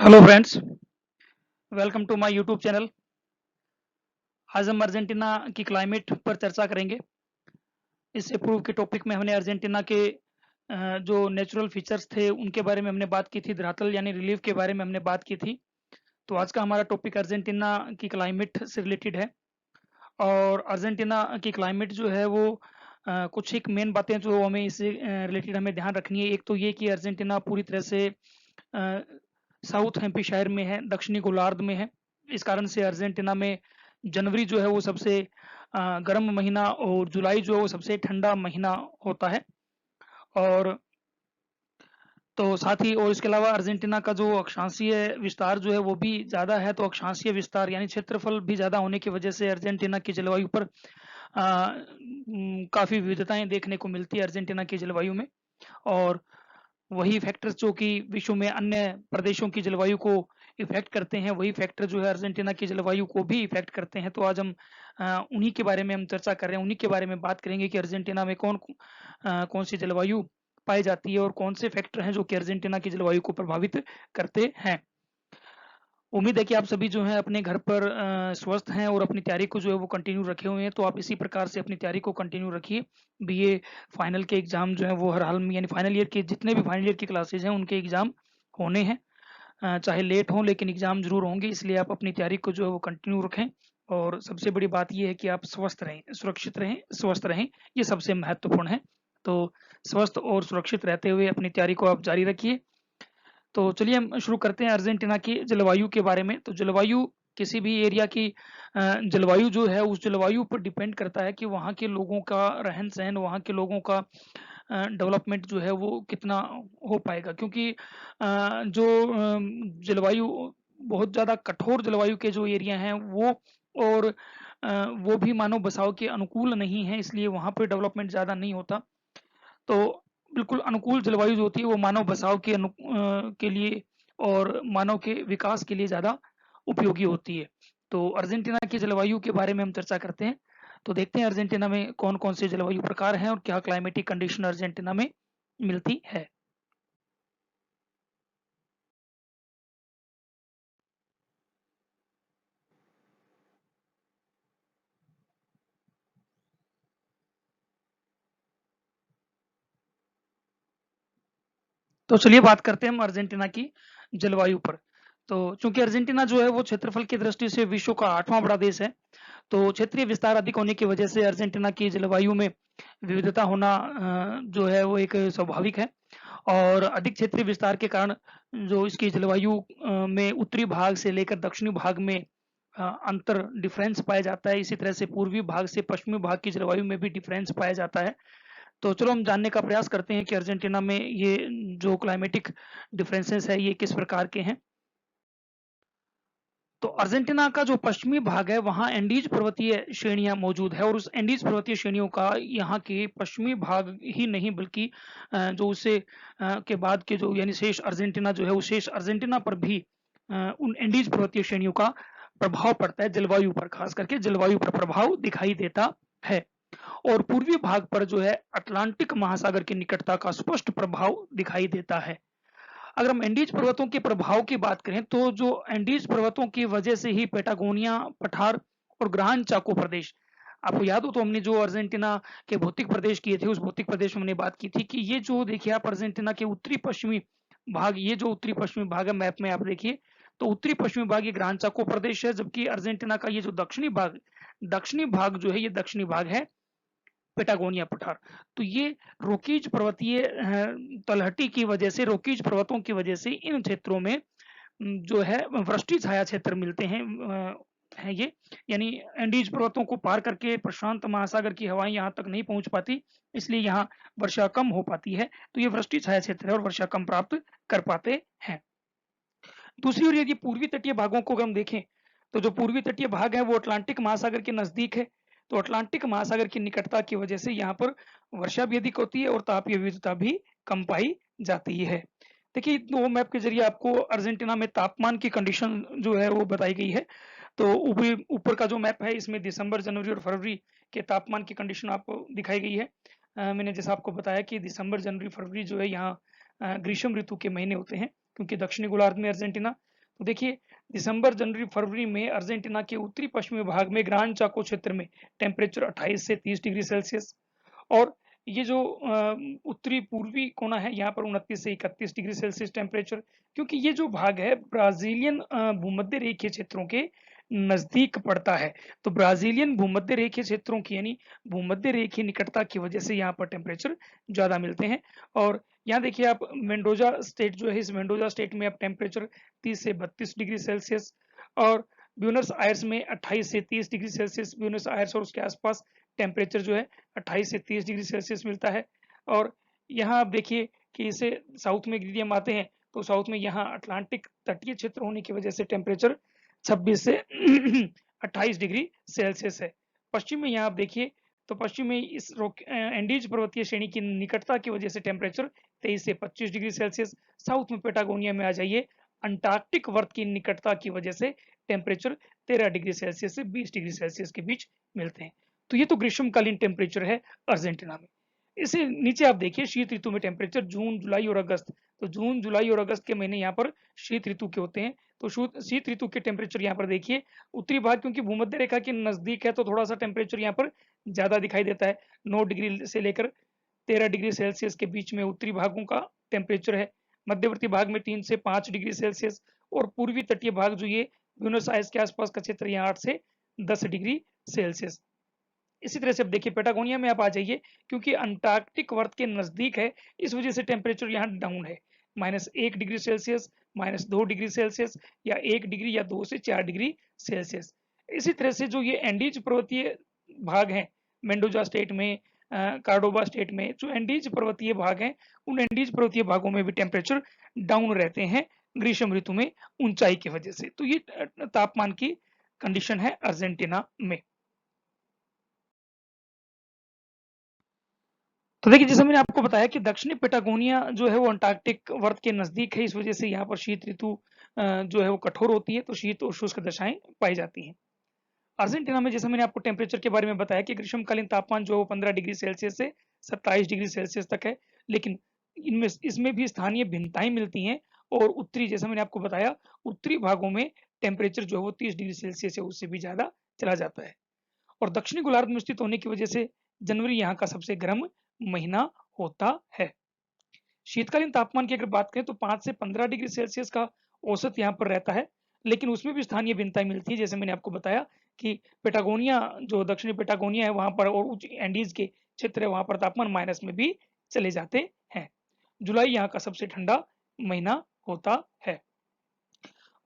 Hello friends, welcome to my YouTube channel. आज हम Argentina की क्लाइमेट पर चर्चा करेंगे। इससे पूर्व के टॉपिक में हमने अर्जेंटीना के जो नेचुरल फीचर्स थे उनके बारे में हमने बात की थी, धरातल यानी रिलीफ के बारे में हमने बात की थी। तो आज का हमारा टॉपिक अर्जेंटीना की क्लाइमेट से रिलेटेड है। और अर्जेंटीना की क्लाइमेट जो है वो कुछ एक मेन बातें जो हमें इससे रिलेटेड हमें ध्यान रखनी है। एक तो ये कि अर्जेंटीना पूरी तरह से साउथ हेम्पशायर में है, दक्षिणी गोलार्ध में है। इस कारण से अर्जेंटीना में जनवरी जो है वो सबसे गर्म महीना और जुलाई जो है वो सबसे ठंडा महीना होता है। और तो साथ ही और इसके अलावा अर्जेंटीना का जो अक्षांशीय विस्तार जो है वो भी ज़्यादा है। तो अक्षांशीय विस्तार यानी क्षेत्रफल भी ज़्यादा होने की वजह से अर्जेंटीना की जलवायु पर काफ़ी विविधताएं देखने को मिलती है अर्जेंटीना की जलवायु में। और वही फैक्टर्स जो कि विश्व में अन्य प्रदेशों की जलवायु को इफेक्ट करते हैं, वही फैक्टर जो है अर्जेंटीना की जलवायु को भी इफेक्ट करते हैं। तो आज हम उन्हीं के बारे में हम चर्चा कर रहे हैं, उन्हीं के बारे में बात करेंगे कि अर्जेंटीना में कौन सी जलवायु पाई जाती है और कौन से फैक्टर हैं जो कि अर्जेंटीना की जलवायु को प्रभावित करते हैं। उम्मीद है कि आप सभी जो हैं अपने घर पर स्वस्थ हैं और अपनी तैयारी को जो है वो कंटिन्यू रखे हुए हैं। तो आप इसी प्रकार से अपनी तैयारी को कंटिन्यू रखिए। बीए फाइनल के एग्ज़ाम जो हैं वो हर हाल में, यानी फाइनल ईयर के जितने भी फाइनल ईयर की क्लासेज़ हैं उनके एग्ज़ाम होने हैं। चाहे लेट हों लेकिन एग्ज़ाम ज़रूर होंगे, इसलिए आप अपनी तैयारी को जो है वो कंटिन्यू रखें। और सबसे बड़ी बात ये है कि आप स्वस्थ रहें, सुरक्षित रहें, स्वस्थ रहें, ये सबसे महत्वपूर्ण है। तो स्वस्थ और सुरक्षित रहते हुए अपनी तैयारी को आप जारी रखिए। तो चलिए हम शुरू करते हैं अर्जेंटीना की जलवायु के बारे में। तो जलवायु किसी भी एरिया की जलवायु जो है उस जलवायु पर डिपेंड करता है कि वहाँ के लोगों का रहन-सहन, वहाँ के लोगों का डेवलपमेंट जो है वो कितना हो पाएगा। क्योंकि जो जलवायु बहुत ज़्यादा कठोर जलवायु के जो एरिया हैं वो और वो भी मानव बसाव के अनुकूल नहीं है, इसलिए वहाँ पे डेवलपमेंट ज़्यादा नहीं होता। तो बिल्कुल अनुकूल जलवायु जो होती है वो मानव बसाव के लिए और मानव के विकास के लिए ज़्यादा उपयोगी होती है। तो अर्जेंटीना की जलवायु के बारे में हम चर्चा करते हैं। तो देखते हैं अर्जेंटीना में कौन-कौन से जलवायु प्रकार हैं और क्या क्लाइमेटिक कंडीशन अर्जेंटीना में मिलती है। तो चलिए बात करते हैं हम अर्जेंटीना की जलवायु पर। तो चूँकि अर्जेंटीना जो है वो क्षेत्रफल की दृष्टि से विश्व का 8वाँ बड़ा देश है। तो क्षेत्रीय विस्तार अधिक होने की वजह से अर्जेंटीना की जलवायु में विविधता होना जो है वो एक स्वाभाविक है। और अधिक क्षेत्रीय विस्तार के कारण जो इसकी जलवायु में उत्तरी भाग से लेकर दक्षिणी भाग में अंतर डिफरेंस पाया जाता है। इसी तरह से पूर्वी भाग से पश्चिमी भाग की जलवायु में भी डिफरेंस पाया जाता है। तो चलो हम जानने का प्रयास करते हैं कि अर्जेंटीना में ये जो क्लाइमेटिक डिफरेंसेस है ये किस प्रकार के हैं। तो अर्जेंटीना का जो पश्चिमी भाग है वहाँ एंडीज पर्वतीय श्रेणियाँ मौजूद है और उस एंडीज पर्वतीय श्रेणियों का यहाँ के पश्चिमी भाग ही नहीं बल्कि जो उससे के बाद के जो यानी शेष अर्जेंटीना जो है उस शेष अर्जेंटीना पर भी उन एंडीज पर्वतीय श्रेणियों का प्रभाव पड़ता है जलवायु पर, खास करके जलवायु पर प्रभाव दिखाई देता है। और पूर्वी भाग पर जो है अटलांटिक महासागर की निकटता का स्पष्ट प्रभाव दिखाई देता है। अगर हम एंडीज पर्वतों के प्रभाव की बात करें तो जो एंडीज पर्वतों की वजह से ही पेटागोनिया पठार और ग्रान चाको प्रदेश, आपको याद हो तो हमने जो अर्जेंटीना के भौतिक प्रदेश किए थे उस भौतिक प्रदेश में हमने बात की थी कि ये जो देखिए आप अर्जेंटीना के उत्तरी पश्चिमी भाग, ये जो उत्तरी पश्चिमी भाग है मैप में आप देखिए तो उत्तरी पश्चिमी भाग ये ग्रान चाको प्रदेश है, जबकि अर्जेंटीना का ये जो दक्षिणी भाग जो है ये दक्षिणी भाग है पेटागोनिया पठार। तो ये रोकीज पर्वतीय तलहटी की वजह से, रोकीज पर्वतों की वजह से इन क्षेत्रों में जो है वृष्टि छाया क्षेत्र मिलते हैं। हैं ये, यानी एंडीज पर्वतों को पार करके प्रशांत महासागर की हवाएं यहाँ तक नहीं पहुंच पाती, इसलिए यहाँ वर्षा कम हो पाती है। तो ये वृष्टि छाया क्षेत्र है और वर्षा कम प्राप्त कर पाते हैं। दूसरी ओर यदि पूर्वी तटीय भागों को अगर हम देखें तो जो पूर्वी तटीय भाग है वो अटलांटिक महासागर के नजदीक है। तो अटलांटिक महासागर की निकटता की वजह से यहाँ पर वर्षा भी अधिक होती है और तापीय विविधता भी कम पाई जाती है। देखिए दो मैप के जरिए आपको अर्जेंटीना में तापमान की कंडीशन जो है वो बताई गई है। तो ऊपर का जो मैप है इसमें दिसंबर, जनवरी और फरवरी के तापमान की कंडीशन आपको दिखाई गई है। मैंने जैसा आपको बताया कि दिसंबर, जनवरी, फरवरी जो है यहाँ ग्रीष्म ऋतु के महीने होते हैं, क्योंकि दक्षिणी गोलार्ध में अर्जेंटीना तो देखिए दिसंबर, जनवरी, फरवरी में अर्जेंटीना के उत्तरी पश्चिमी भाग में ग्रांड चाको क्षेत्र में टेम्परेचर 28 से 30 डिग्री सेल्सियस, और ये जो उत्तरी पूर्वी कोना है यहाँ पर 29 से 31 डिग्री सेल्सियस टेम्परेचर, क्योंकि ये जो भाग है ब्राजीलियन भूमध्य रेखीय क्षेत्रों के नजदीक पड़ता है। तो ब्राजीलियन भूमध्य रेखीय क्षेत्रों की यानी भूमध्य रेखीय निकटता की वजह से यहाँ पर टेम्परेचर ज्यादा मिलते हैं। और यहाँ देखिए आप मेंडोजा स्टेट जो है, इस मेंडोजा स्टेट में अब टेम्परेचर 30 से 32 डिग्री सेल्सियस, और ब्यूनस आयर्स में 28 से 30 डिग्री सेल्सियस, ब्यूनस आयर्स और उसके आसपास टेम्परेचर जो है 28 से 30 डिग्री सेल्सियस मिलता है। और यहाँ आप देखिए कि इसे साउथ में यदि हम आते हैं तो साउथ में यहाँ अटलांटिक तटीय क्षेत्र होने की वजह से टेम्परेचर 26 से 28 डिग्री सेल्सियस है। पश्चिम में यहाँ आप देखिए तो पश्चिम में इस एंडीज पर्वतीय श्रेणी की निकटता की वजह से टेम्परेचर 23 से 25 डिग्री सेल्सियस। साउथ में पेटागोनिया में आ जाइए, अंटार्कटिक वर्त की निकटता की वजह से टेम्परेचर 13 डिग्री सेल्सियस से 20 डिग्री सेल्सियस के बीच मिलते हैं। तो ये तो ग्रीष्मकालीन टेम्परेचर है अर्जेंटीना में। इसे नीचे आप देखिए शीत ऋतु में टेम्परेचर जून, जुलाई और अगस्त। तो जून, जुलाई और अगस्त के महीने यहाँ पर शीत ऋतु के होते हैं। तो शीत ऋतु के टेम्परेचर यहाँ पर देखिए, उत्तरी भाग क्योंकि भूमध्य रेखा के नजदीक है तो थोड़ा सा टेम्परेचर यहाँ पर ज्यादा दिखाई देता है। 9 डिग्री से लेकर 13 डिग्री सेल्सियस के बीच में उत्तरी भागों का टेम्परेचर है। मध्यवर्ती भाग में 3 से 5 डिग्री सेल्सियस, और पूर्वी तटीय भाग जो ये ब्यूनस आयर्स के आसपास का क्षेत्र यहाँ 8 से 10 डिग्री सेल्सियस। इसी तरह से अब देखिए पेटागोनिया में आप आ जाइए, क्योंकि अंटार्कटिक वर्त के नजदीक है इस वजह से टेम्परेचर यहाँ डाउन है, -1 डिग्री सेल्सियस, -2 डिग्री सेल्सियस, या 1 डिग्री या 2 से 4 डिग्री सेल्सियस। इसी तरह से जो ये एंडीज पर्वतीय भाग हैं मेंडोजा स्टेट में, कार्डोबा स्टेट में, जो एंडीज पर्वतीय भाग हैं उन एंडीज पर्वतीय भागों में भी टेम्परेचर डाउन रहते हैं ग्रीष्म ऋतु में ऊंचाई की वजह से। तो ये तापमान की कंडीशन है अर्जेंटीना में। तो देखिए जैसे मैंने आपको बताया कि दक्षिणी पेटागोनिया जो है वो अंटार्कटिक वर्त के नजदीक है, इस वजह से यहाँ पर शीत ऋतु जो है वो कठोर होती है, तो शीत और शुष्क दशाएं पाई जाती हैं। अर्जेंटीना में जैसे मैंने आपको टेम्परेचर के बारे में बताया कि ग्रीष्मकालीन तापमान जो है वो 15 डिग्री सेल्सियस से 27 डिग्री सेल्सियस तक है, लेकिन इनमें इसमें भी स्थानीय भिन्नताएं मिलती हैं। और उत्तरी जैसे मैंने आपको बताया उत्तरी भागों में टेम्परेचर जो है वो 30 डिग्री सेल्सियस है उससे भी ज्यादा चला जाता है। और दक्षिणी गोलार्ध में स्थित होने की वजह से जनवरी यहाँ का सबसे गर्म महीना होता है। शीतकालीन तापमान की अगर बात करें तो 5 से 15 डिग्री सेल्सियस का औसत यहाँ पर रहता है, लेकिन उसमें भी स्थानीय भिन्नताएं मिलती है। जैसे मैंने आपको बताया कि पेटागोनिया जो दक्षिणी पेटागोनिया है वहां पर और उच्च एंडीज के क्षेत्र है वहां पर तापमान माइनस में भी चले जाते हैं। जुलाई यहाँ का सबसे ठंडा महीना होता है।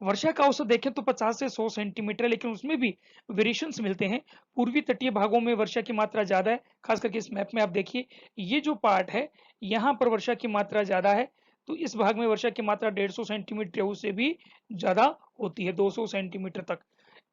वर्षा का औसत देखें तो 50 से 100 सेंटीमीटर है, लेकिन उसमें भी वेरिएशंस मिलते हैं। पूर्वी तटीय भागों में वर्षा की मात्रा ज्यादा है, खास करके इस मैप में आप देखिए ये जो पार्ट है यहाँ पर वर्षा की मात्रा ज्यादा है, तो इस भाग में वर्षा की मात्रा 150 सेंटीमीटर या उससे भी ज्यादा होती है, 200 सेंटीमीटर तक।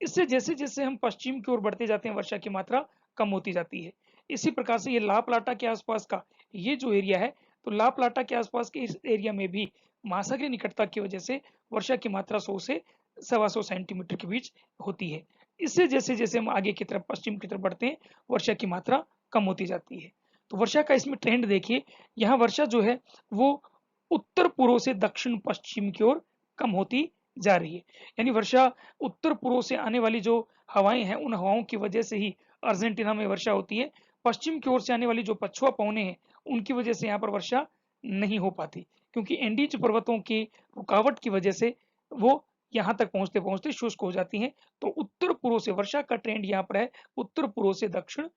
इससे जैसे जैसे हम पश्चिम की ओर बढ़ते जाते हैं वर्षा की मात्रा कम होती जाती है। इसी प्रकार से ये ला प्लाटा के आसपास का ये जो एरिया है, तो ला प्लाटा के आसपास के इस एरिया में भी महासागरीय निकटता की वजह से वर्षा की मात्रा 100 से 125 सेंटीमीटर के बीच होती है। इससे जैसे जैसे हम आगे की तरफ पश्चिम की तरफ बढ़ते हैं वर्षा की मात्रा कम होती जाती है। तो वर्षा का इसमें ट्रेंड देखिए, यहाँ वर्षा जो है वो उत्तर पूर्व से दक्षिण पश्चिम की ओर कम होती जा रही है। यानी वर्षा उत्तर पूर्व से आने वाली जो हवाएं हैं उन हवाओं की वजह से ही अर्जेंटीना में वर्षा होती है। पश्चिम की ओर से आने वाली जो पछुआ पवने हैं उनकी वजह से यहाँ पर वर्षा नहीं हो पाती, क्योंकि एंडीज पर्वतों की रुकावट की वजह से वो यहाँ तक पहुंचते पहुंचते शुष्क हो जाती हैं। तो उत्तर पूर्व से वर्षा का ट्रेंड यहाँ पर है, उत्तर पूर्व से दक्षिण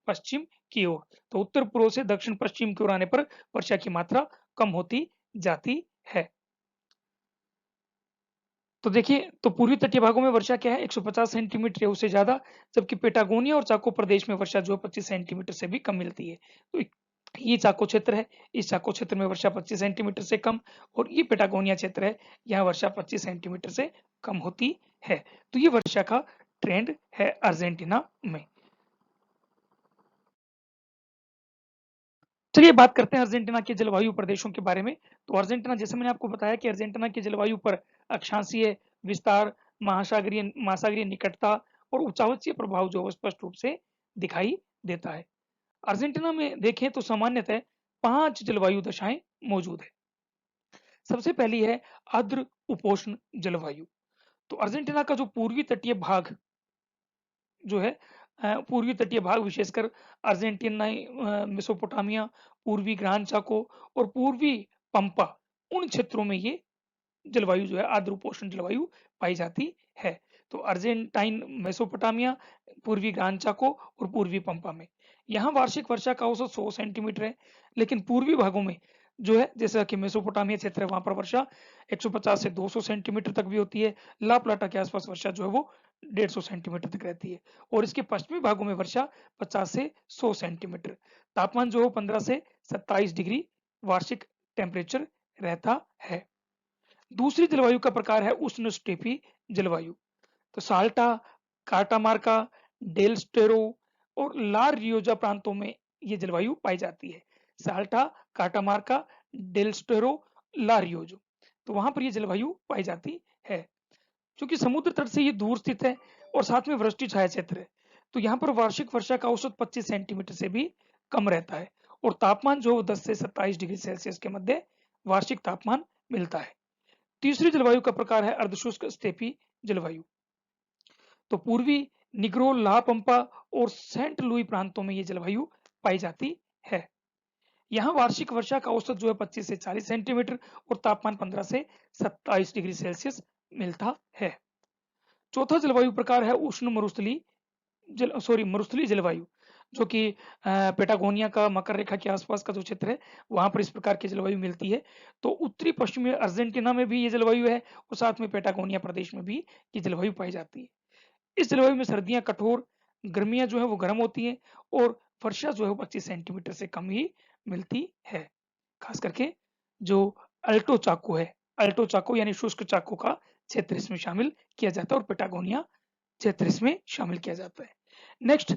पश्चिम की ओर। तो उत्तर पूर्व से दक्षिण पश्चिम की ओर आने पर वर्षा की मात्रा कम होती जाती है। तो देखिए तो पूर्वी तटीय भागों में वर्षा क्या है 150 सेंटीमीटर या उससे ज्यादा, जबकि पेटागोनिया और चाको प्रदेश में वर्षा जो है 25 सेंटीमीटर से भी कम मिलती है। तो ये चाको क्षेत्र है, इस चाको क्षेत्र में वर्षा 25 सेंटीमीटर से कम, और ये पेटागोनिया क्षेत्र है यहाँ वर्षा 25 सेंटीमीटर से कम होती है। तो ये वर्षा का ट्रेंड है अर्जेंटीना में। चलिए बात करते हैं अर्जेंटीना के जलवायु प्रदेशों के बारे में। तो अर्जेंटीना जैसे मैंने आपको बताया कि अर्जेंटीना की जलवायु पर अक्षांशीय विस्तार, महासागरीय निकटता और उच्चावचीय प्रभाव जो है स्पष्ट रूप से दिखाई देता है। अर्जेंटीना में देखें तो सामान्यतः 5 जलवायु दशाएं मौजूद है। सबसे पहली है आर्द्र उपोष्ण जलवायु। तो अर्जेंटीना का जो पूर्वी तटीय भाग जो है पूर्वी तटीय भाग विशेषकर अर्जेंटीनाई मेसोपोटामिया, पूर्वी ग्रांड चाको और पूर्वी पंपा, उन क्षेत्रों में ये जलवायु जो है आर्द्र उपोष्ण जलवायु पाई जाती है। तो अर्जेंटाइन मेसोपोटामिया, पूर्वी ग्रांड चाको और पूर्वी पंपा में। यहाँ वार्षिक वर्षा का औसत 100 सेंटीमीटर है, लेकिन पूर्वी भागों में जो है जैसा कि मेसोपोटामिया क्षेत्र है वहाँ पर वर्षा 150 से 200 सेंटीमीटर तक भी होती है। ला प्लाटा के आसपास वर्षा जो है वो 150 सेंटीमीटर तक रहती है और इसके पश्चिमी भागों में वर्षा 50 से 100 सेंटीमीटर। तापमान जो है 15 से 27 डिग्री वार्षिक टेम्परेचर रहता है। दूसरी जलवायु का प्रकार है उष्ण स्टेपी जलवायु। तो साल्टा, काटामार्का, डेल स्टेरो और ला रियोजा प्रांतों में ये जलवायु पाई जाती है। साल्टा, काटामार्का, डेल स्टेरो, ला रियोजो, तो वहां पर ये जलवायु पाई जाती है। क्योंकि समुद्र तट से ये दूर स्थित है और साथ में वृष्टि छाया क्षेत्र है, तो यहाँ पर वार्षिक वर्षा का औसत 25 सेंटीमीटर से भी कम रहता है और तापमान जो 10 से 27 डिग्री सेल्सियस के मध्य वार्षिक तापमान मिलता है। तीसरी जलवायु का प्रकार है अर्धशुष्क स्टेपी जलवायु। तो पूर्वी निग्रो, ला पंपा और सेंट लुई प्रांतों में ये जलवायु पाई जाती है। यहाँ वार्षिक वर्षा का औसत जो है 25 से 40 सेंटीमीटर और तापमान 15 से 27 डिग्री सेल्सियस मिलता है। चौथा जलवायु प्रकार है उष्ण मरुस्थलीय जलवायु, जो कि पेटागोनिया का मकर रेखा के आसपास का जो क्षेत्र है वहां पर इस प्रकार की जलवायु मिलती है। तो उत्तरी पश्चिमी अर्जेंटीना में भी ये जलवायु है और साथ में पेटागोनिया प्रदेश में भी ये जलवायु पाई जाती है। इस जलवायु में सर्दियां कठोर, गर्मियां जो है वो गर्म होती हैं और वर्षा जो है वो 25 सेंटीमीटर से कम ही मिलती है। खास करके जो अल्टो चाको है, अल्टो चाको यानी शुष्क चाको का क्षेत्र इसमें शामिल किया जाता है और पेटागोनिया क्षेत्र इसमें शामिल किया जाता है। नेक्स्ट,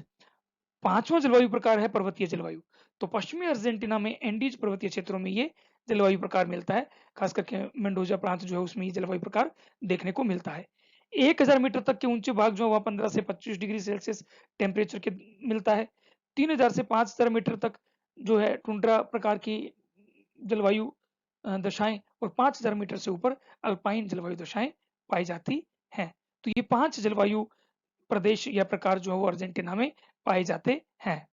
पांचवा जलवायु प्रकार है पर्वतीय जलवायु। तो पश्चिमी अर्जेंटीना में एंडीज पर्वतीय क्षेत्रों में ये जलवायु प्रकार मिलता है। खास करके मेंडोजा प्रांत जो है उसमें ये जलवायु प्रकार देखने को मिलता है। 1000 मीटर तक के ऊंचे भाग जो है वह 15 से 25 डिग्री सेल्सियस टेम्परेचर के मिलता है। 3000 से 5000 मीटर तक जो है टुंड्रा प्रकार की जलवायु दशाएं और 5000 मीटर से ऊपर अल्पाइन जलवायु दशाएं पाई जाती हैं। तो ये 5 जलवायु प्रदेश या प्रकार जो है वो अर्जेंटीना में पाए जाते हैं।